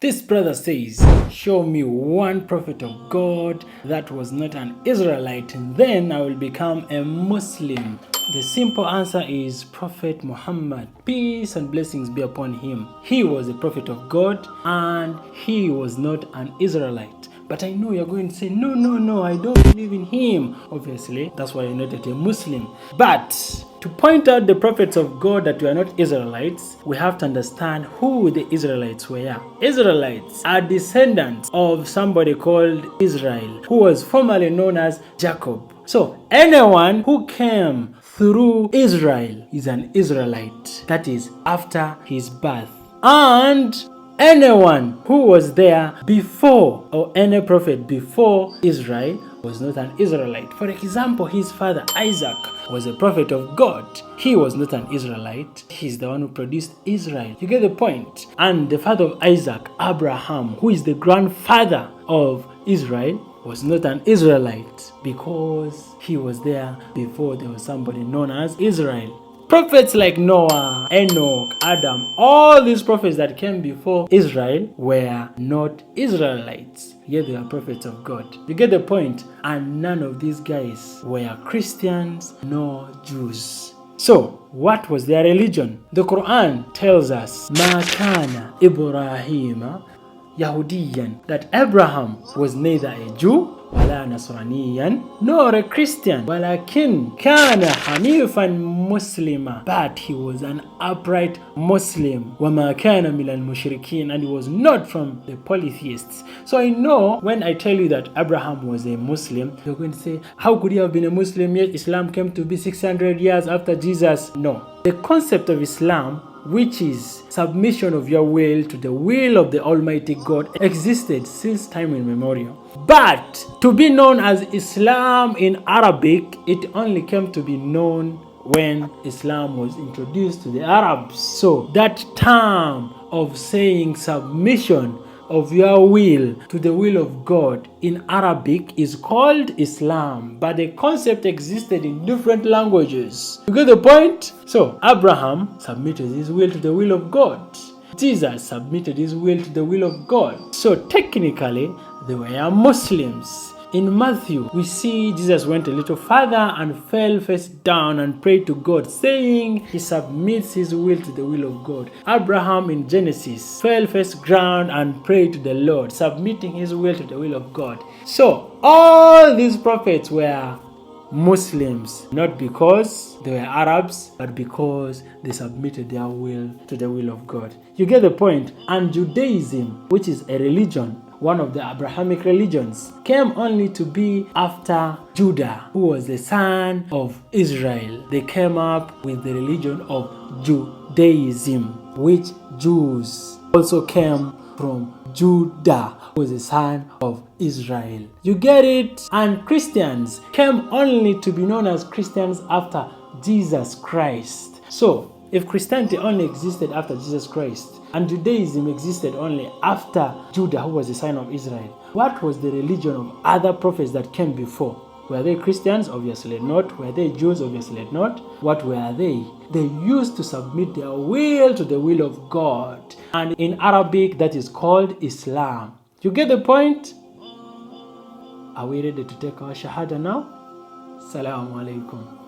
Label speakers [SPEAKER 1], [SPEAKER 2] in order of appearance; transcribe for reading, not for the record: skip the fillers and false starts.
[SPEAKER 1] This brother says, show me one prophet of God that was not an Israelite, and then I will become a Muslim. The simple answer is Prophet Muhammad. Peace and blessings be upon him. He was a prophet of God and he was not an Israelite. But I know you're going to say, no, I don't believe in him. Obviously, that's why you're not yet a Muslim. But to point out the prophets of God that we are not Israelites, we have to understand who the Israelites were. Israelites are descendants of somebody called Israel, who was formerly known as Jacob. So anyone who came through Israel is an Israelite. That is after his birth. And anyone who was there before, or any prophet before Israel, was not an Israelite. For example, his father Isaac was a prophet of God. He was not an Israelite. He's the one who produced Israel. You get the point? And the father of Isaac, Abraham, who is the grandfather of Israel, was not an Israelite because he was there before there was somebody known as Israel. Prophets like Noah, Enoch, Adam, all these prophets that came before Israel were not Israelites, yet they are prophets of God. You get the point? And none of these guys were Christians nor Jews. So, what was their religion? The Quran tells us, مَا كَانَ إِبْرَاهِيمَ Yahudiyan, that Abraham was neither a Jew ولا نصرانيا nor a Christian, ولكن كان حنيفا مسلما, but he was an upright Muslim. وما كان من المشركين, and he was not from the polytheists. So I know when I tell you that Abraham was a Muslim, you're going to say, how could he have been a Muslim yet Islam came to be 600 years after Jesus? No. The concept of Islam, which is submission of your will to the will of the Almighty God, existed since time immemorial. But to be known as Islam in Arabic, it only came to be known when Islam was introduced to the Arabs. So that term of saying submission of your will to the will of God in Arabic is called Islam, but the concept existed in different languages. You get the point? So Abraham submitted his will to the will of God. Jesus submitted his will to the will of God. So technically they were Muslims. In Matthew, we see Jesus went a little further and fell face down and prayed to God, saying he submits his will to the will of God. Abraham in Genesis fell face ground and prayed to the Lord, submitting his will to the will of God. So all these prophets were Muslims, not because they were Arabs, but because they submitted their will to the will of God. You get the point? And Judaism, which is a religion, one of the Abrahamic religions, came only to be after Judah, who was the son of Israel. They came up with the religion of Judaism, which Jews also came from Judah, who was the son of Israel. You get it? And Christians came only to be known as Christians after Jesus Christ. So, if Christianity only existed after Jesus Christ, and Judaism existed only after Judah, who was the son of Israel, what was the religion of other prophets that came before? Were they Christians? Obviously not. Were they Jews? Obviously not. What were they? They used to submit their will to the will of God. And in Arabic, that is called Islam. You get the point? Are we ready to take our Shahada now? Assalamu alaikum.